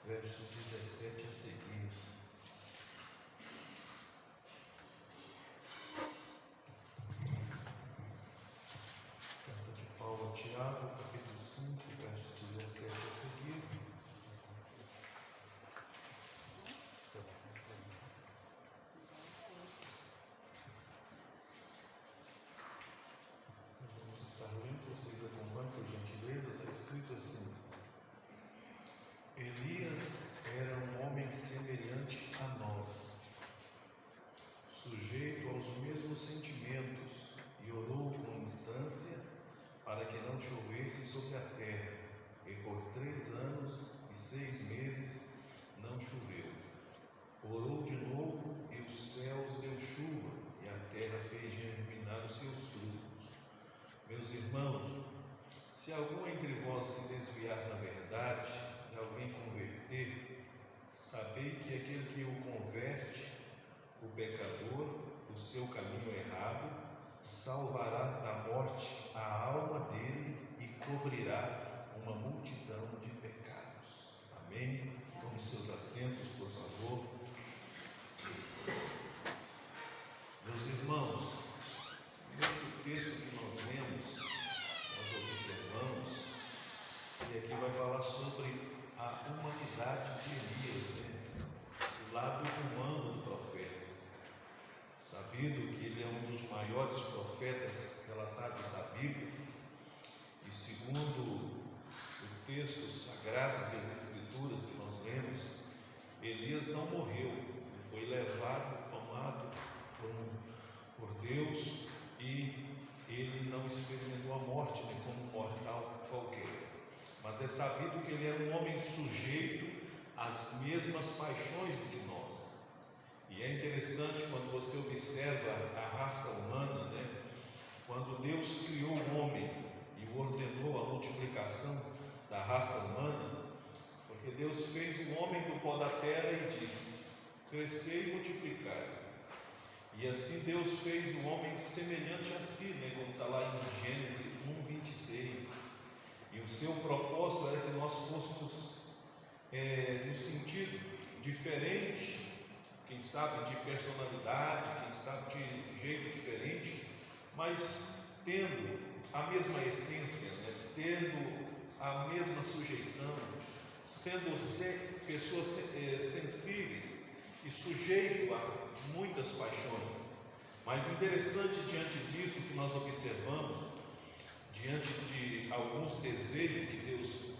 verso 17 a seguir. Carta de Paulo a Tiago, capítulo 5, verso 17 a seguir. Vamos estar lendo, vocês acompanham por gentileza. Está escrito assim: Elias era um homem semelhante a nós, sujeito aos mesmos sentimentos, e orou com instância para que não chovesse sobre a terra, e por 3 anos e 6 meses não choveu. Orou de novo, e os céus deu chuva, e a terra fez germinar os seus frutos. Meus irmãos, se algum entre vós se desviar da verdade e alguém converter, sabei que aquele que o converte, o pecador, o seu caminho errado, salvará da morte a alma dele e cobrirá uma multidão de pecados. Amém? Tome seus assentos, por favor. Meus irmãos, nesse texto que nós lemos, nós observamos que aqui vai falar sobre a humanidade de Elias, o lado humano do profeta. Sabido que ele é um dos maiores profetas relatados na Bíblia, e segundo os textos sagrados e as escrituras que nós lemos, Elias não morreu, ele foi levado, tomado por Deus, e ele não experimentou a morte nem como mortal qualquer. Mas é sabido que ele era um homem sujeito às mesmas paixões do que nós. E é interessante quando você observa a raça humana, quando Deus criou o homem e o ordenou a multiplicação da raça humana, porque Deus fez o homem do pó da terra e disse: crescei e multiplicai. E assim Deus fez o homem semelhante a si, como está lá em Gênesis 1:26. E o seu propósito era que nós fôssemos no sentido diferente, quem sabe de personalidade, quem sabe de jeito diferente, mas tendo a mesma essência, tendo a mesma sujeição, sendo pessoas sensíveis e sujeito a muitas paixões. Mas interessante diante disso que nós observamos, diante de alguns desejos que Deus,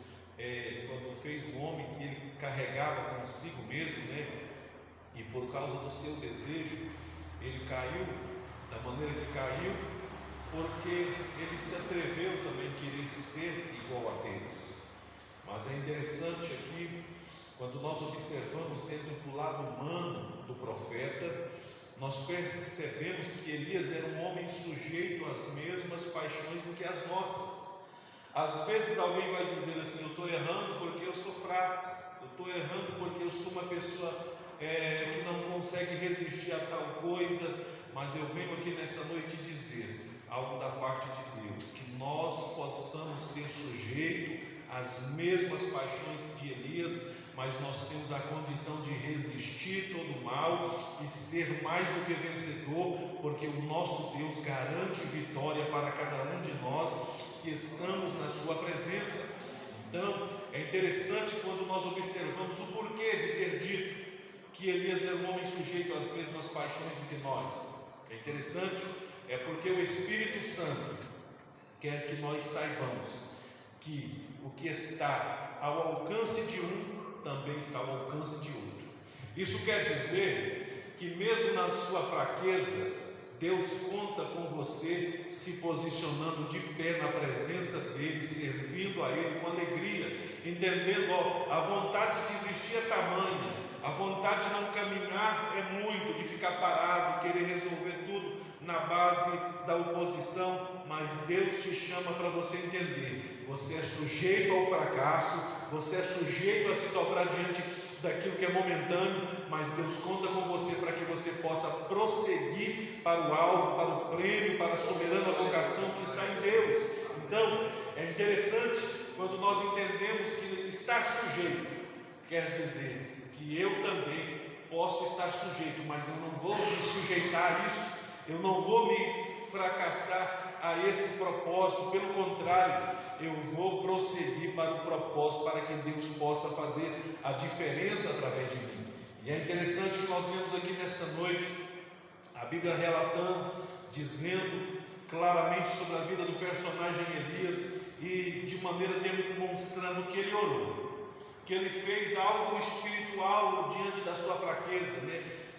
quando fez o homem, que ele carregava consigo mesmo, e por causa do seu desejo, ele caiu da maneira que caiu, porque ele se atreveu também a querer ser igual a Deus. Mas é interessante aqui, quando nós observamos dentro do lado humano do profeta, nós percebemos que Elias era um homem sujeito às mesmas paixões do que as nossas. Às vezes alguém vai dizer assim: eu estou errando porque eu sou fraco, eu estou errando porque eu sou uma pessoa que não consegue resistir a tal coisa. Mas eu venho aqui nesta noite dizer algo da parte de Deus, que nós possamos ser sujeitos às mesmas paixões de Elias, mas nós temos a condição de resistir todo o mal e ser mais do que vencedor, porque o nosso Deus garante vitória para cada um de nós que estamos na sua presença. Então é interessante quando nós observamos o porquê de ter dito que Elias era um homem sujeito às mesmas paixões do que nós. É interessante, porque o Espírito Santo quer que nós saibamos que o que está ao alcance de um também está ao alcance de outro. Isso quer dizer que mesmo na sua fraqueza, Deus conta com você se posicionando de pé na presença dele, servindo a ele com alegria, entendendo, a vontade de existir é tamanha, a vontade de não caminhar é muito, de ficar parado, querer resolver tudo na base da oposição. Mas Deus te chama para você entender: você é sujeito ao fracasso, você é sujeito a se dobrar diante daquilo que é momentâneo, mas Deus conta com você para que você possa prosseguir para o alvo, para o prêmio, para a soberana vocação que está em Deus. Então, é interessante quando nós entendemos que estar sujeito quer dizer que eu também posso estar sujeito, mas eu não vou me sujeitar a isso, eu não vou me fracassar a esse propósito, pelo contrário, eu vou prosseguir para o propósito, para que Deus possa fazer a diferença através de mim. E é interessante que nós vemos aqui nesta noite a Bíblia relatando, dizendo claramente sobre a vida do personagem Elias e de maneira demonstrando que ele orou, que ele fez algo espiritual diante da sua fraqueza,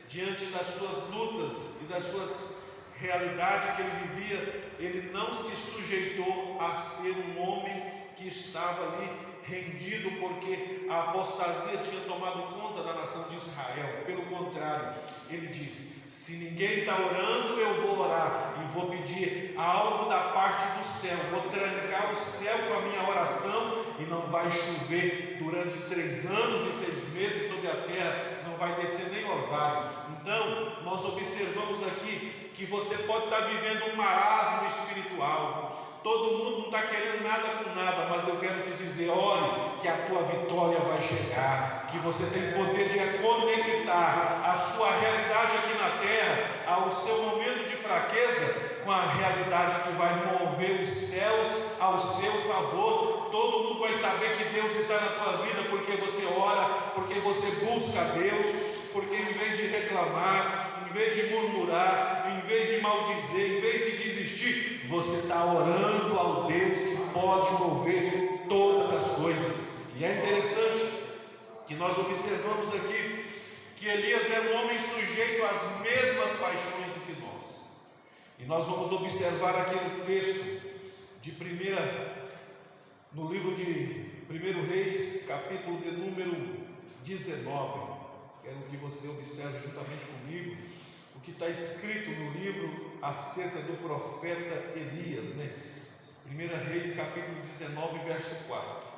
diante das suas lutas e das suas realidades que ele vivia. Ele não se sujeitou a ser um homem que estava ali rendido porque a apostasia tinha tomado conta da nação de Israel. Pelo contrário, ele disse: se ninguém está orando, eu vou orar e vou pedir algo da parte do céu, vou trancar o céu com a minha oração e não vai chover durante 3 anos e 6 meses sobre a terra, não vai descer nem orvalho. Então nós observamos aqui que você pode estar vivendo um marasmo espiritual, todo mundo não está querendo nada com nada, mas eu quero te dizer, ore, que a tua vitória vai chegar, que você tem poder de conectar a sua realidade aqui na terra, ao seu momento de fraqueza, com a realidade que vai mover os céus ao seu favor. Todo mundo vai saber que Deus está na tua vida, porque você ora, porque você busca a Deus, porque em vez de reclamar, em vez de murmurar, em vez de maldizer, em vez de desistir, você está orando ao Deus que pode mover todas as coisas. E é interessante que nós observamos aqui que Elias era um homem sujeito às mesmas paixões do que nós. E nós vamos observar aqui no texto de no livro de 1 Reis, capítulo de número 19. Quero que você observe juntamente comigo o que está escrito no livro acerca do profeta Elias, 1 Reis, capítulo 19, verso 4.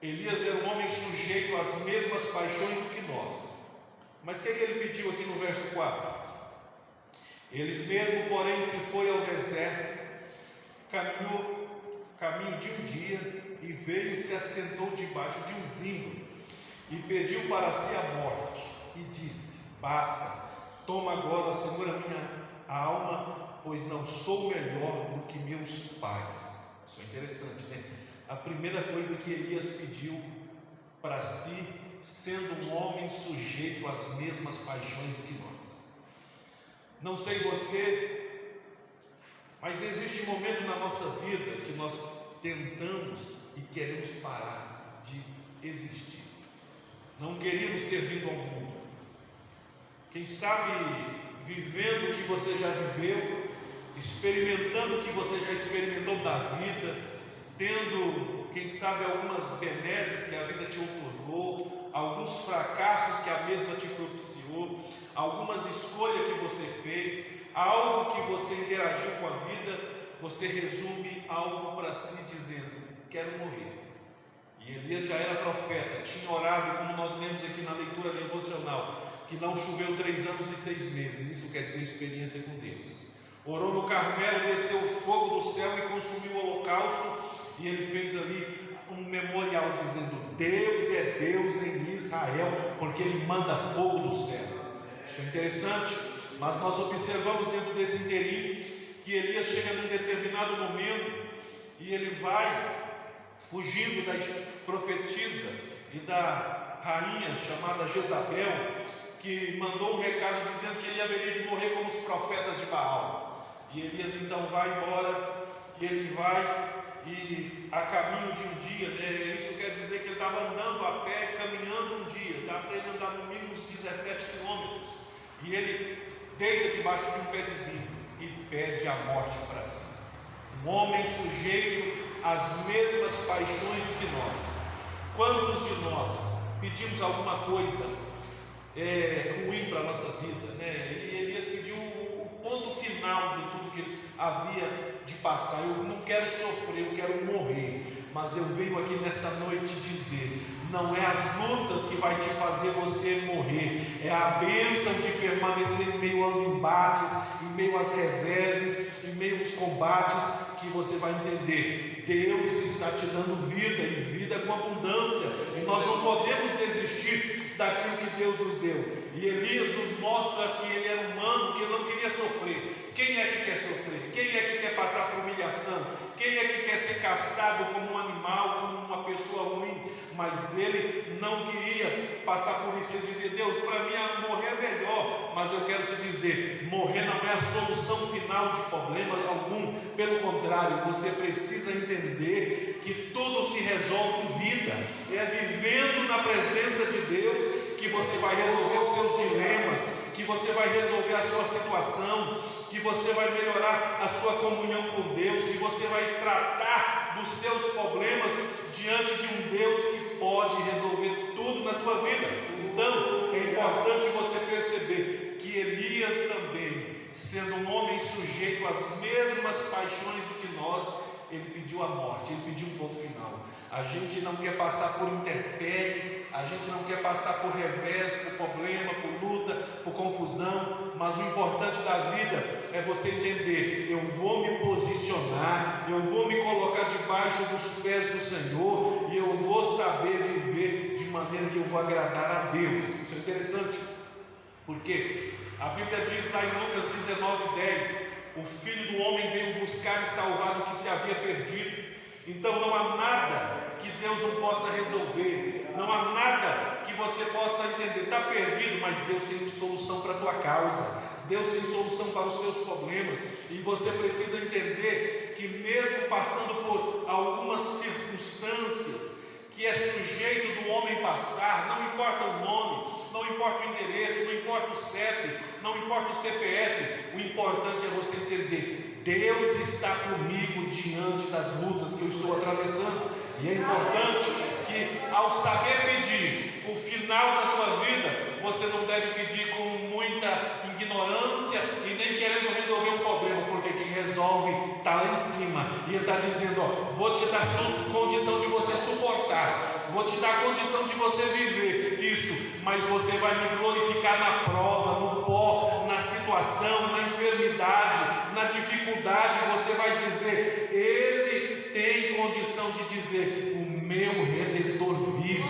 Elias era um homem sujeito às mesmas paixões do que nós. Mas o que ele pediu aqui no verso 4? Ele mesmo, porém, se foi ao deserto, caminho de um dia, e veio e se assentou debaixo de um zimbro, e pediu para si a morte, e disse: basta, toma agora, Senhor, a minha alma, pois não sou melhor do que meus pais. Isso é interessante, A primeira coisa que Elias pediu para si, sendo um homem sujeito às mesmas paixões do que nós. Não sei você, mas existe um momento na nossa vida que nós tentamos e queremos parar de existir. Não queríamos ter vindo ao mundo. Quem sabe vivendo o que você já viveu, experimentando o que você já experimentou da vida, tendo, quem sabe, algumas benesses que a vida te otorgou, alguns fracassos que a mesma te propiciou, algumas escolhas que você fez, algo que você interagiu com a vida, você resume algo para si dizendo: quero morrer. E Elias já era profeta, tinha orado, como nós lemos aqui na leitura devocional, que não choveu 3 anos e 6 meses, isso quer dizer experiência com Deus. Orou no Carmelo, desceu o fogo do céu e consumiu o holocausto, e ele fez ali um memorial dizendo: Deus é Deus em Israel, porque Ele manda fogo do céu. Isso é interessante, mas nós observamos dentro desse inteirinho que Elias chega num determinado momento e ele vai fugindo da profetisa e da rainha chamada Jezabel, que mandou um recado dizendo que ele haveria de morrer como os profetas de Baal. E Elias então vai embora, e ele vai e a caminho de um dia, isso quer dizer que ele estava andando a pé, caminhando um dia, dá para ele andar no mínimo uns 17 quilômetros, e ele deita debaixo de um pé de zimbro e pede a morte para si. Um homem sujeito às mesmas paixões do que nós. Quantos de nós pedimos alguma coisa ruim para a nossa vida, Elias pediu o ponto final de tudo que ele havia de passar. Eu não quero sofrer, eu quero morrer, mas eu venho aqui nesta noite dizer: não é as lutas que vai te fazer você morrer, é a bênção de permanecer em meio aos embates, em meio às reveses, em em meio aos combates, que você vai entender: Deus está te dando vida, e vida com abundância, e nós não podemos desistir daquilo que Deus nos deu. E Elias nos mostra que ele era humano, que ele não queria sofrer. Quem é que quer sofrer? Quem é que quer passar por humilhação? Quem é que quer ser caçado como um animal, como uma pessoa ruim? Mas ele não queria passar por isso. Ele dizia: Deus, para mim morrer é melhor. Mas eu quero te dizer, morrer não é a solução final de problema algum. Pelo contrário, você precisa entender que tudo se resolve em vida. É vivendo na presença de Deus que você vai resolver os seus dilemas, que você vai resolver a sua situação, que você vai melhorar a sua comunhão com Deus, que você vai tratar dos seus problemas diante de um Deus que pode resolver tudo na tua vida. Então é importante você perceber que Elias também, sendo um homem sujeito às mesmas paixões do que nós, ele pediu a morte, ele pediu um ponto final. A gente não quer passar por intempérie, a gente não quer passar por revés, por problema, por luta, por confusão, mas o importante da vida é você entender: eu vou me posicionar, eu vou me colocar debaixo dos pés do Senhor, e eu vou saber viver de maneira que eu vou agradar a Deus. Isso é interessante, porque a Bíblia diz lá em Lucas 19:10: o Filho do Homem veio buscar e salvar o que se havia perdido. Então não há nada que Deus não possa resolver, não há nada que você possa entender. Está perdido, mas Deus tem solução para a tua causa, Deus tem solução para os seus problemas, e você precisa entender que mesmo passando por algumas circunstâncias que é sujeito do homem passar, não importa o nome, não importa o endereço, não importa o CEP, não importa o CPF, o importante é você entender: Deus está comigo diante das lutas que eu estou atravessando. E é importante que, ao saber pedir o final da tua vida, você não deve pedir com muita ignorância e nem querendo resolver um problema, porque quem resolve está lá em cima, e Ele está dizendo: ó, vou te dar condição de você suportar, vou te dar condição de você viver isso, mas você vai me glorificar na prova, no pó, na situação, na enfermidade, na dificuldade. Você vai dizer: Ele tem condição de dizer: o meu Redentor vive.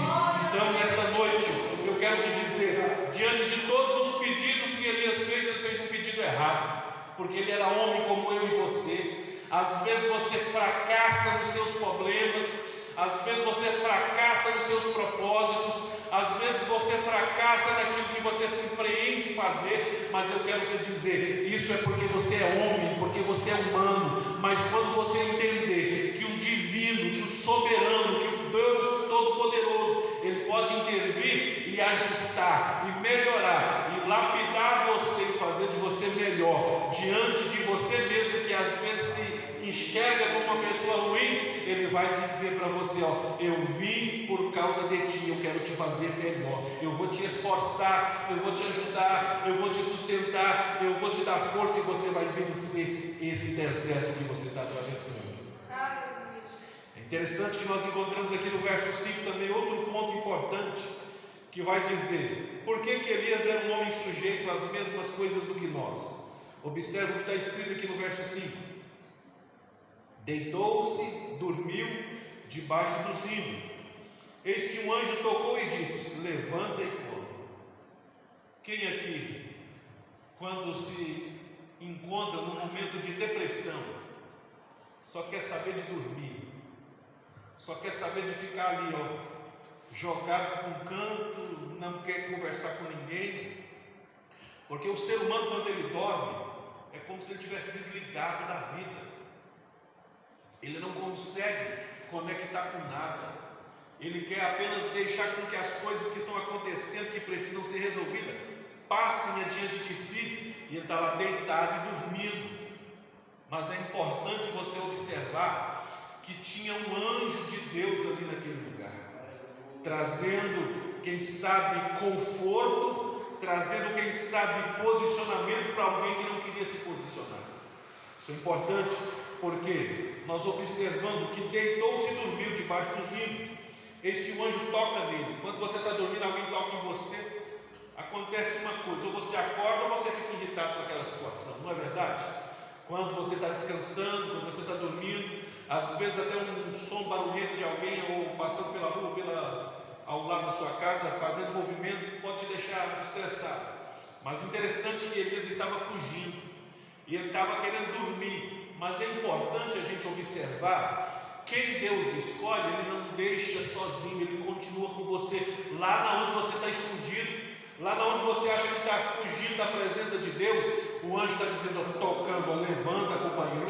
Então nesta noite eu quero te dizer, diante de todos os pedidos que Elias fez, ele fez um pedido errado, porque ele era homem como eu e você. Às vezes você fracassa nos seus problemas, às vezes você fracassa nos seus propósitos, às vezes você fracassa naquilo que você compreende fazer, mas eu quero te dizer, isso é porque você é homem, porque você é humano. Mas quando você entender que o divino, que o soberano, que o Deus Todo-Poderoso, Ele pode intervir e ajustar, e melhorar, e lapidar você, e fazer de você melhor, diante de você mesmo, que às vezes se enxerga como uma pessoa ruim, Ele vai dizer para você: ó, eu vim por causa de ti, eu quero te fazer melhor, eu vou te esforçar, eu vou te ajudar, eu vou te sustentar, eu vou te dar força, e você vai vencer esse deserto que você está atravessando. É interessante que nós encontramos aqui no verso 5 também outro ponto importante, que vai dizer por que Elias era um homem sujeito às mesmas coisas do que nós. Observe o que está escrito aqui no verso 5: deitou-se, dormiu debaixo do zimbro. Eis que um anjo tocou e disse: levanta e come. Quem aqui, quando se encontra num momento de depressão, só quer saber de dormir, só quer saber de ficar ali, ó, jogado para um canto, não quer conversar com ninguém? Porque o ser humano, quando ele dorme, é como se ele tivesse desligado da vida. Ele não consegue conectar com nada. Ele quer apenas deixar com que as coisas que estão acontecendo, que precisam ser resolvidas, passem adiante de si, e ele está lá deitado e dormindo. Mas é importante você observar que tinha um anjo de Deus ali naquele lugar, trazendo, quem sabe, conforto, trazendo, quem sabe, posicionamento para alguém que não queria se posicionar. Isso é importante, porque nós observando que deitou-se e dormiu debaixo do zimbro. Eis que o anjo toca nele. Quando você está dormindo, alguém toca em você, acontece uma coisa: ou você acorda ou você fica irritado com aquela situação, não é verdade? quando você está descansando, quando você está dormindo, às vezes até um som barulhento de alguém ou passando pela rua, ao lado da sua casa, fazendo movimento, pode te deixar estressado. Mas interessante que Elias estava fugindo e ele estava querendo dormir. Mas é importante a gente observar: quem Deus escolhe, Ele não deixa sozinho, Ele continua com você lá onde você está escondido, lá onde você acha que está fugindo da presença de Deus. O anjo está dizendo, tocando: levanta, companheiro,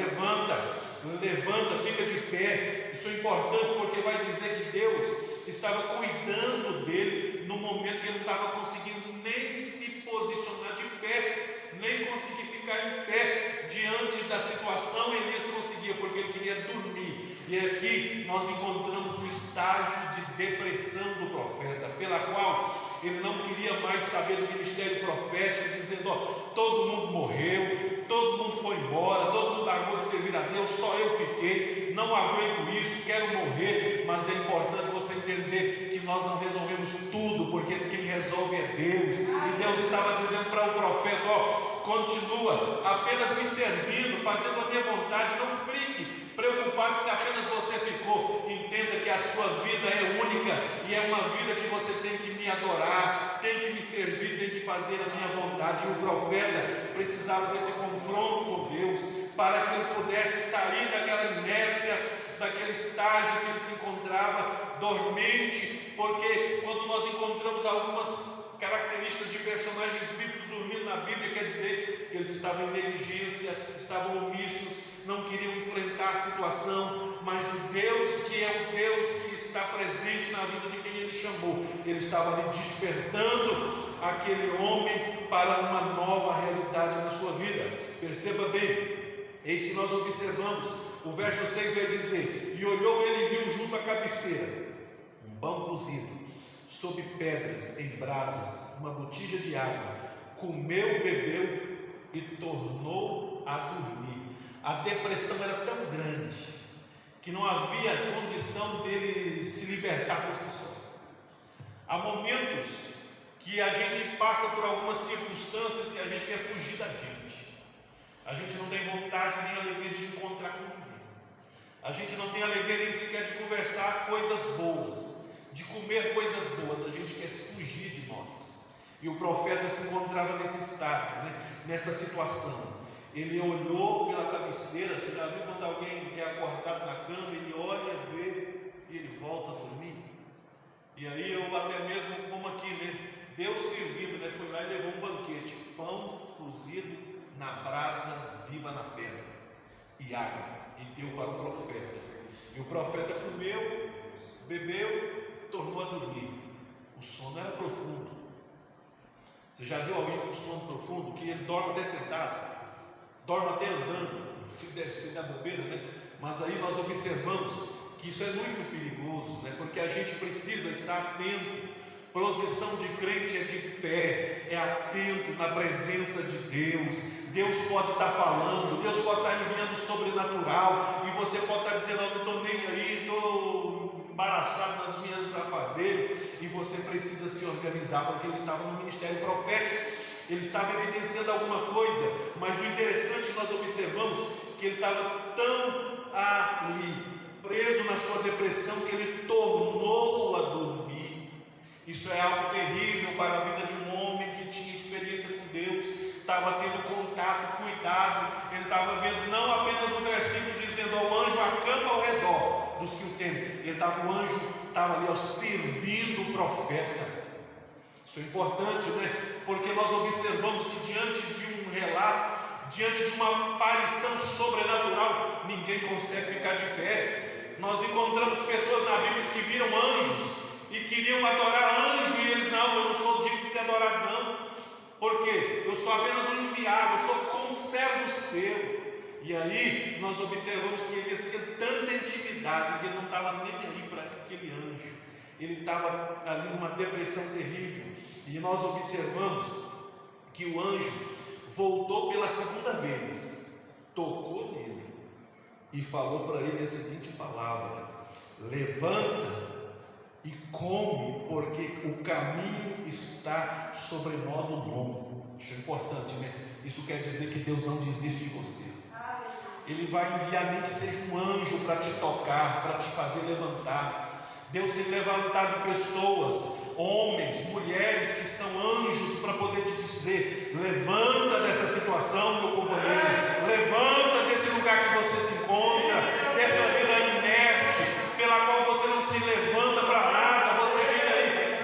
levanta, fica de pé. Isso é importante porque vai dizer que Deus estava cuidando dele no momento que ele não estava conseguindo nem se posicionar de pé, nem conseguir ficar em pé diante da situação. Elias conseguia porque ele queria dormir. E aqui nós encontramos um estágio de depressão do profeta, pela qual ele não queria mais saber do ministério profético, dizendo: todo mundo morreu, todo mundo foi embora, todo mundo largou de servir a Deus, só eu fiquei, não aguento isso, quero morrer. Mas é importante você entender que nós não resolvemos tudo, porque quem resolve é Deus. E Deus estava dizendo para o profeta: continua apenas me servindo, fazendo a minha vontade, não fique preocupado se apenas você ficou. Entenda que a sua vida é única e é uma vida que você tem que me adorar, tem que me servir, tem que fazer a minha vontade. E o profeta precisava desse confronto com Deus para que ele pudesse sair daquela inércia, daquele estágio que ele se encontrava dormente. Porque quando nós encontramos algumas características de personagens bíblicos dormindo na Bíblia, quer dizer que eles estavam em negligência, estavam omissos, não queriam enfrentar a situação. Mas o Deus que é o Deus que está presente na vida de quem Ele chamou, Ele estava ali despertando aquele homem para uma nova realidade na sua vida. Perceba bem, eis que nós observamos, o verso 6 vai dizer: e olhou ele e viu junto à cabeceira um pão cozido sob pedras em brasas, uma botija de água. Comeu, bebeu e tornou a dormir. A depressão era tão grande que não havia condição dele se libertar por si só. Há momentos que a gente passa por algumas circunstâncias e a gente quer fugir da gente. A gente não tem vontade nem alegria de encontrar com ninguém. A gente não tem alegria nem sequer de conversar coisas boas, de comer coisas boas. A gente quer fugir de nós. E o profeta se encontrava nesse estado, nessa situação. Ele olhou pela cabeceira. Você já viu quando alguém é acordado na cama, ele olha, vê e ele volta a dormir? E aí eu até mesmo, como aqui, Deus servindo, foi lá e levou um banquete, pão cozido na brasa viva na pedra e água, e deu para o profeta. E o profeta comeu, bebeu, tornou a dormir. O sono era profundo. Você já viu alguém com sono profundo que ele dorme até sentado, dorme até andando, se dá bobeira, Mas aí nós observamos que isso é muito perigoso, porque a gente precisa estar atento. Posição de crente é de pé, é atento na presença de Deus. Deus pode estar falando, Deus pode estar enviando sobrenatural, e você pode estar dizendo: eu não estou nem aí, estou embaraçado nas minhas afazeres. E você precisa se organizar, porque ele estava no ministério profético, ele estava evidenciando alguma coisa. Mas o interessante, nós observamos que ele estava tão ali, preso na sua depressão, que ele tornou a dormir. Isso é algo terrível para a vida de um homem que tinha experiência com Deus, estava tendo contato, cuidado. Ele estava vendo não apenas o versículo dizendo: ao anjo acampa ao redor dos que o temem. O anjo estava ali, servindo o profeta. Isso é importante, porque nós observamos que diante de um relato, diante de uma aparição sobrenatural, ninguém consegue ficar de pé. Nós encontramos pessoas na Bíblia que viram anjos e queriam adorar anjo, e eles: não, eu não sou digno de ser adorado, não, porque eu sou apenas um enviado, eu sou conservo seu. E aí nós observamos que ele tinha tanta intimidade que ele não estava nem aí para aquele anjo. Ele estava ali numa depressão terrível. E nós observamos que o anjo voltou pela segunda vez, tocou nele e falou para ele a seguinte palavra: levanta e come, porque o caminho está sobremodo longo. Isso é importante, Isso quer dizer que Deus não desiste de você. Ele vai enviar nem que seja um anjo para te tocar, para te fazer levantar. Deus tem levantado pessoas, homens, mulheres que são anjos para poder te dizer: levanta dessa situação, meu companheiro, levanta desse lugar que você se encontra, dessa vida inerte, pela qual você não se levanta para nada, você fica aí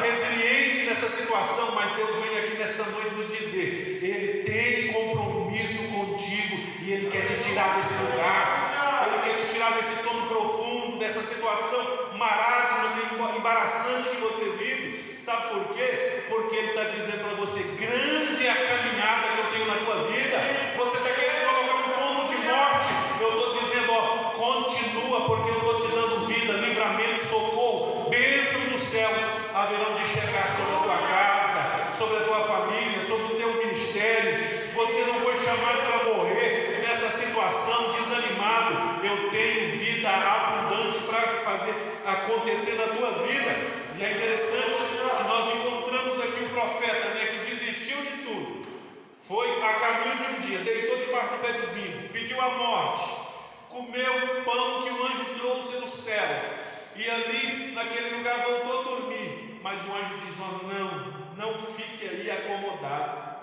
resiliente nessa situação, mas Deus vem aqui nesta noite nos dizer: Ele tem compromisso contigo e Ele quer te tirar desse lugar, Ele quer te tirar desse sono profundo, dessa situação marasma, embaraçante que você vive. Sabe por quê? Porque Ele está dizendo para você: grande é a caminhada que eu tenho na tua vida. Você está querendo colocar um ponto de morte, eu estou dizendo: ó, continua, porque eu estou te dando vida, livramento, socorro, bênção dos céus haverão de chegar sobre a tua casa, sobre a tua família, sobre o teu ministério. Você não foi chamado para morrer nessa situação desanimado. Eu tenho vida abundante para fazer acontecer na tua vida. E é interessante que nós encontramos aqui o profeta, que desistiu de tudo, foi a caminho de um dia, deitou debaixo do beduzinho, pediu a morte, comeu o pão que o anjo trouxe do céu, e ali naquele lugar voltou a dormir. Mas o anjo diz: oh, não fique aí acomodado,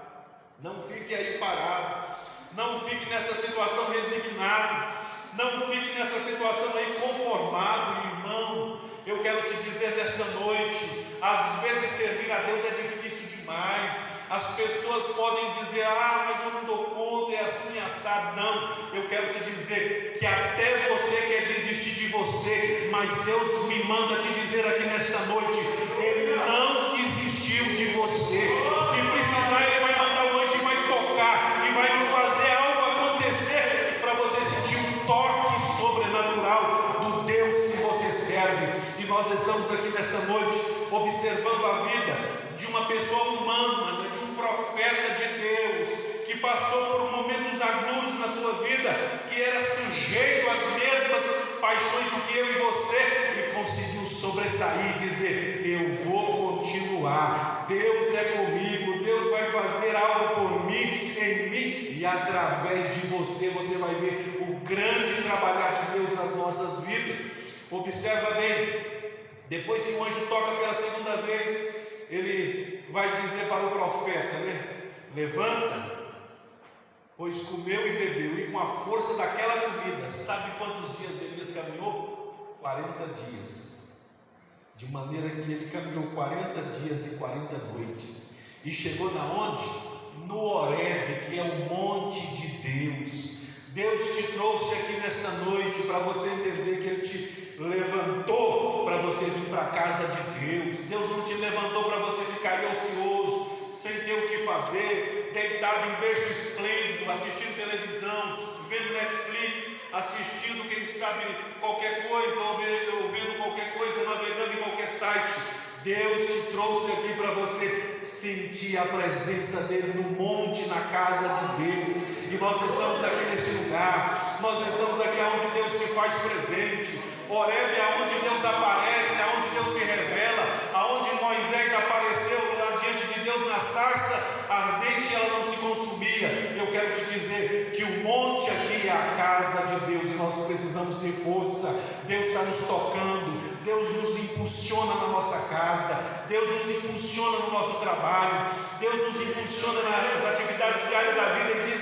não fique aí parado, não fique nessa situação resignado, não fique nessa situação aí conformado, irmão. Eu quero te dizer nesta noite, às vezes servir a Deus é difícil demais. As pessoas podem dizer: mas eu não dou conta, é assim, assado. Não, eu quero te dizer que até você quer desistir de você, mas Deus me manda te dizer aqui nesta noite: Ele não desistiu de você. Se precisar, Ele vai mandar o anjo e vai tocar, e vai fazer algo acontecer, para você sentir um toque sobrenatural do Deus que você serve. E nós estamos aqui nesta noite observando a vida de uma pessoa humana, de um profeta de Deus, que passou por momentos agruros na sua vida, que era sujeito às mesmas paixões do que eu e você, e conseguiu sobressair e dizer: eu vou continuar, Deus é comigo, Deus vai fazer algo por mim, em mim, e através de você, você vai ver o grande trabalhar de Deus nas nossas vidas. Observa bem, depois que o anjo toca pela segunda vez, ele vai dizer para o profeta, levanta, pois comeu e bebeu, e com a força daquela comida, sabe quantos dias Elias caminhou? 40 dias, de maneira que ele caminhou 40 dias e 40 noites, e chegou na onde? No Horebe, que é o monte de Deus. Deus te trouxe aqui nesta noite para você entender que Ele te levantou para você vir para a casa de Deus. Deus não te levantou para você ficar aí ocioso, sem ter o que fazer, deitado em berço esplêndido, assistindo televisão, vendo Netflix, assistindo, quem sabe, qualquer coisa, ou vendo qualquer coisa, navegando em qualquer site. Deus te trouxe aqui para você sentir a presença dEle no monte, na casa de Deus. E nós estamos aqui nesse lugar, nós estamos aqui onde Deus se faz presente. Horebe é onde Deus aparece, aonde Deus se revela, aonde Moisés apareceu lá diante de Deus na sarça ardente e ela não se consumia. Eu quero te dizer que o monte aqui é a casa de Deus, e nós precisamos ter força. Deus está nos tocando, Deus nos impulsiona na nossa casa, Deus nos impulsiona no nosso trabalho, Deus nos impulsiona nas atividades diárias da vida e diz: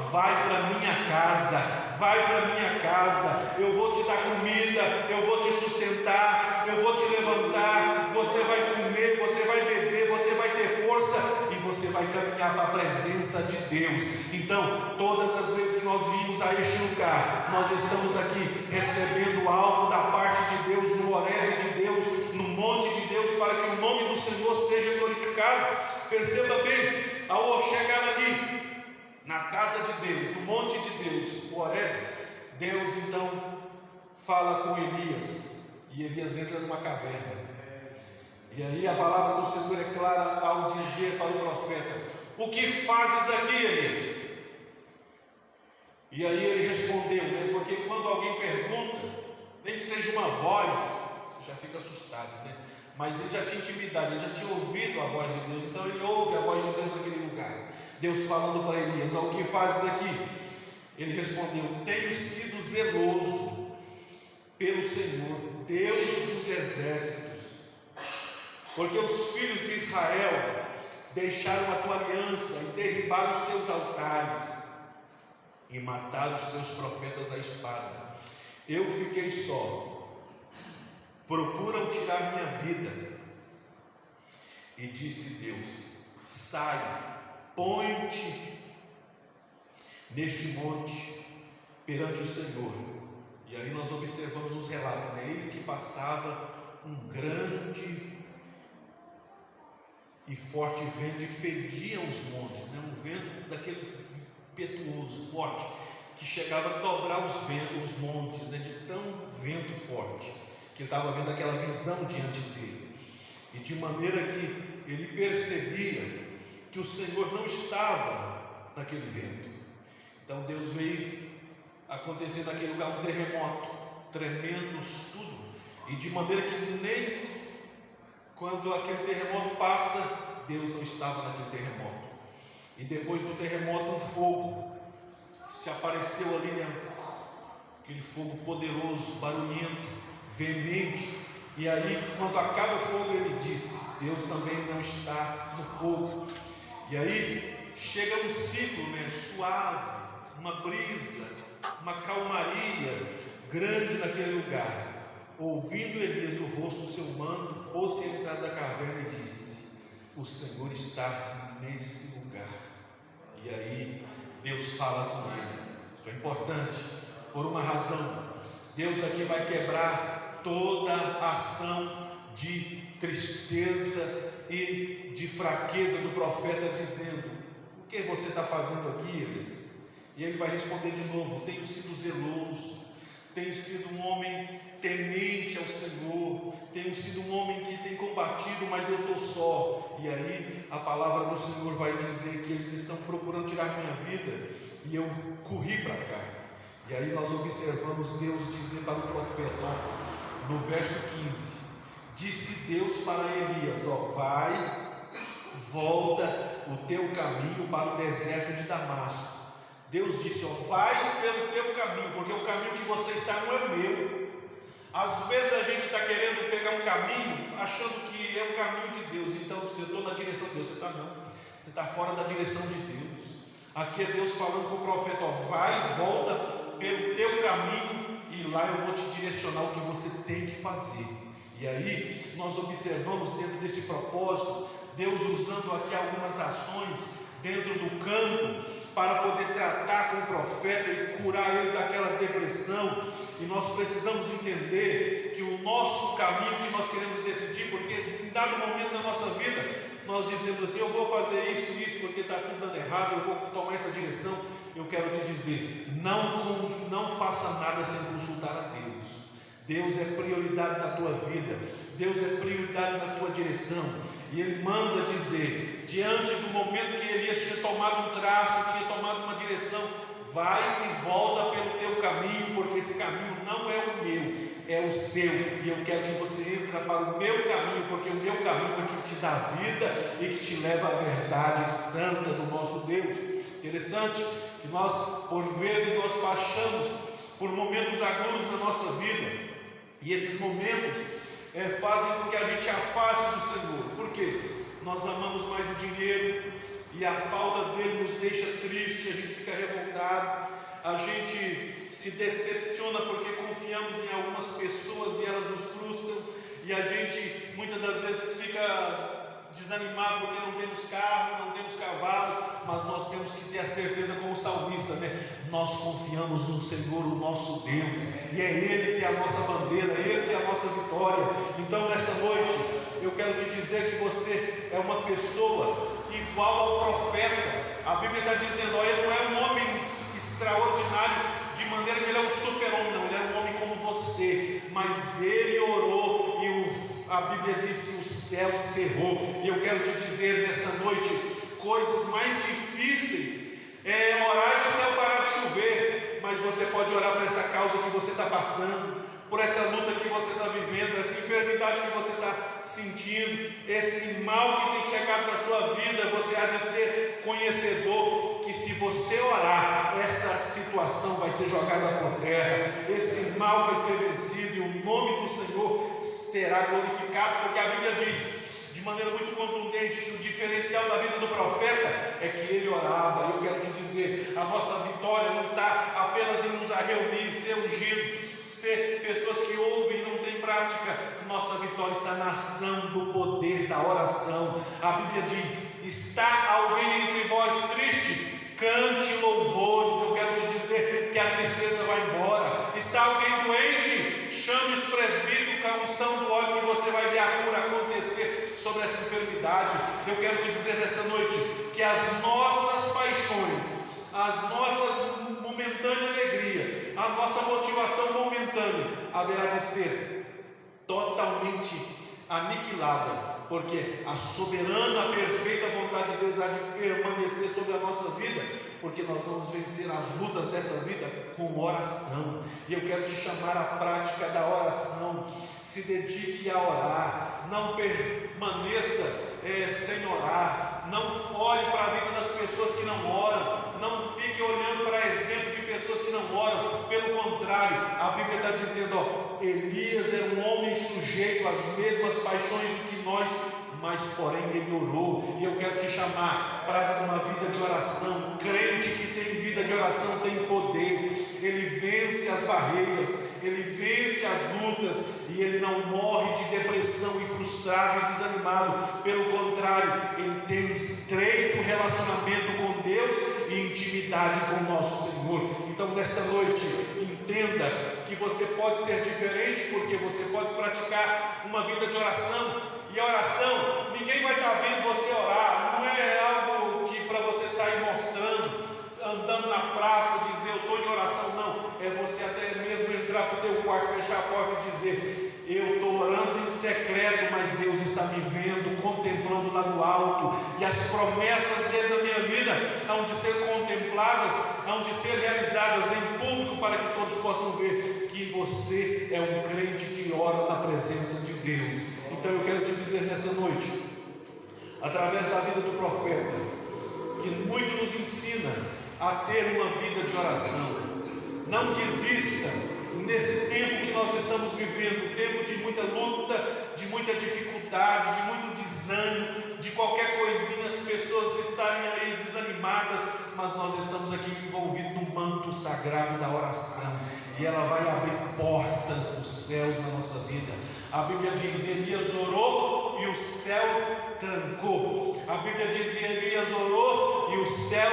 vai para minha casa, vai para minha casa, eu vou te dar comida, eu vou te sustentar, eu vou te levantar, você vai comer, você vai beber, você vai ter força e você vai caminhar para a presença de Deus. Então, todas as vezes que nós vimos a este lugar, nós estamos aqui recebendo algo da parte de Deus, no Horebe de Deus, no monte de Deus, para que o nome do Senhor seja glorificado. Perceba bem, ao chegar ali na casa de Deus, no monte de Deus, o Horebe, Deus então fala com Elias, e Elias entra numa caverna. E aí a palavra do Senhor é clara ao dizer para o profeta: o que fazes aqui, Elias? E aí ele respondeu, porque quando alguém pergunta, nem que seja uma voz, você já fica assustado, mas ele já tinha intimidade, ele já tinha ouvido a voz de Deus, então ele ouve a voz de Deus naquele lugar. Deus falando para Elias: o que fazes aqui? Ele respondeu: tenho sido zeloso pelo Senhor, Deus dos exércitos, porque os filhos de Israel deixaram a tua aliança e derribaram os teus altares e mataram os teus profetas à espada. Eu fiquei só, procuram tirar minha vida. E disse Deus: sai, põe-te neste monte perante o Senhor. E aí nós observamos os relatos, né? Eis que passava um grande e forte vento e fedia os montes, né? Um vento daquele impetuoso, forte, que chegava a dobrar os montes, né? De tão vento forte, que ele estava vendo aquela visão diante dele, e de maneira que ele percebia que o Senhor não estava naquele vento. Então Deus veio acontecer naquele lugar um terremoto, tremendo tudo, e de maneira que nem quando aquele terremoto passa, Deus não estava naquele terremoto. E depois do terremoto, um fogo se apareceu ali, né? Aquele fogo poderoso, barulhento, veemente. E aí, quando acaba o fogo, ele disse: Deus também não está no fogo. E aí chega um ciclo, né? Suave, uma brisa, uma calmaria grande naquele lugar. Ouvindo Elias o rosto do seu mando, pôs-se à entrada da caverna e disse: o Senhor está nesse lugar. E aí Deus fala com ele. Isso é importante por uma razão. Deus aqui vai quebrar toda a ação de tristeza e de fraqueza do profeta, dizendo: o que você está fazendo aqui, Elias? E ele vai responder de novo: tenho sido zeloso, tenho sido um homem temente ao Senhor, tenho sido um homem que tem combatido, mas eu estou só. E aí a palavra do Senhor vai dizer que eles estão procurando tirar minha vida, e eu corri para cá. E aí nós observamos Deus dizer para o profeta, no verso 15: disse Deus para Elias: vai, volta o teu caminho para o deserto de Damasco. Deus disse: vai pelo teu caminho, porque o caminho que você está não é o meu. Às vezes a gente está querendo pegar um caminho, achando que é o caminho de Deus. Então, se eu estou na direção de Deus, você está não. Você está fora da direção de Deus. Aqui é Deus falando para o profeta: vai, volta pelo teu caminho, e lá eu vou te direcionar o que você tem que fazer. E aí nós observamos dentro desse propósito, Deus usando aqui algumas ações dentro do campo, para poder tratar com o profeta e curar ele daquela depressão. E nós precisamos entender que o nosso caminho que nós queremos decidir, porque em dado momento da nossa vida nós dizemos assim: eu vou fazer isso, porque está tudo dando errado, eu vou tomar essa direção. Eu quero te dizer, não faça nada sem consultar a Deus. Deus é prioridade na tua vida, Deus é prioridade na tua direção. E Ele manda dizer, diante do momento que Elias tinha tomado um traço, tinha tomado uma direção: vai e volta pelo teu caminho, porque esse caminho não é o meu, é o seu, e eu quero que você entre para o meu caminho, porque o meu caminho é que te dá vida e que te leva à verdade santa do nosso Deus. Interessante que nós, por vezes, nós passamos por momentos agudos na nossa vida, e esses momentos fazem com que a gente afaste do Senhor. Por quê? Nós amamos mais o dinheiro, e a falta dele nos deixa triste, a gente fica revoltado, a gente se decepciona porque confiamos em algumas pessoas e elas nos frustram, e a gente muitas das vezes fica desanimado porque não temos carro, não temos cavalo, mas nós temos que ter a certeza, como o salmista, né? Nós confiamos no Senhor, o nosso Deus, e é Ele que é a nossa bandeira, é Ele que é a nossa vitória. Então, nesta noite, eu quero te dizer que você é uma pessoa igual ao profeta. A Bíblia está dizendo: ele não é um homem extraordinário, de maneira que ele é um super-homem, não, ele é um homem como você, mas ele orou e a Bíblia diz que o céu cerrou. E eu quero te dizer nesta noite, coisas mais difíceis é orar e o céu parar de chover, mas você pode orar por essa causa que você está passando, por essa luta que você está vivendo, essa enfermidade que você está sentindo, esse mal que tem chegado na sua vida. Você há de ser conhecedor que se você orar, essa situação vai ser jogada por terra, esse mal vai ser vencido e o nome do Senhor será glorificado, porque a Bíblia diz de maneira muito contundente que o diferencial da vida do profeta é que ele orava. E eu quero te dizer, a nossa vitória não está apenas em nos reunir, ser ungido, ser pessoas que ouvem e não têm prática. Nossa vitória está na ação do poder da oração. A Bíblia diz: está alguém entre vós triste? Cante louvores. Eu quero te dizer que a tristeza vai embora. Está alguém doente? Chame os presbíteros com a unção do óleo, que você vai ver a cura acontecer sobre essa enfermidade. Eu quero te dizer nesta noite que as nossas paixões, as nossas momentâneas alegria, a nossa motivação momentânea haverá de ser totalmente aniquilada, porque a soberana, perfeita vontade de Deus há de permanecer sobre a nossa vida, porque nós vamos vencer as lutas dessa vida com oração. E eu quero te chamar à prática da oração. Se dedique a orar, não permaneça sem orar, não olhe para a vida das pessoas que não oram, não fique olhando para exemplo de pessoas que não oram. Pelo contrário, a Bíblia está dizendo, Elias era um homem sujeito às mesmas paixões do que nós, mas porém ele orou. E eu quero te chamar para uma vida de oração. Crente que tem vida de oração tem poder, ele vence as barreiras, ele vence as lutas, e ele não morre de depressão e frustrado e desanimado. Pelo contrário, ele tem estreito relacionamento com Deus e intimidade com o nosso Senhor. Então nesta noite, entenda que você pode ser diferente, porque você pode praticar uma vida de oração. E a oração, ninguém vai estar vendo você orar, não é algo que para você sair mostrando, andando na praça, dizer eu estou em oração, não. É você até mesmo entrar para o teu quarto, fechar a porta e dizer, eu estou orando em secreto, mas Deus está me vendo, contemplando lá no alto, e as promessas dele na minha vida hão de ser contempladas, hão de ser realizadas em público, para que todos possam ver que você é um crente que ora na presença de Deus. Então eu quero te dizer nessa noite, através da vida do profeta, que muito nos ensina a ter uma vida de oração. Não desista nesse tempo que nós estamos vivendo, tempo de muita luta, de muita dificuldade, de muito desânimo, de qualquer coisinha, as pessoas estarem aí desanimadas, mas nós estamos aqui envolvidos no manto sagrado da oração, e ela vai abrir portas dos céus na nossa vida. A Bíblia diz, Elias orou e o céu trancou. A Bíblia diz, Elias orou e o céu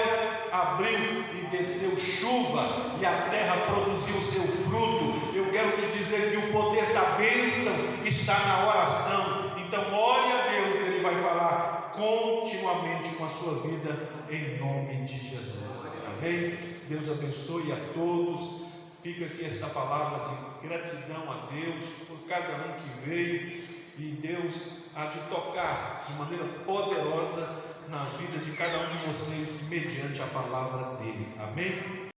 abriu e desceu chuva, e a terra produziu o seu fruto. Eu quero te dizer que o poder da bênção está na oração. Então ore a Deus, e Ele vai falar continuamente com a sua vida, em nome de Jesus. Amém? Deus abençoe a todos. Fica aqui esta palavra de gratidão a Deus por cada um que veio, e Deus há de tocar de maneira poderosa na vida de cada um de vocês mediante a palavra dele. Amém?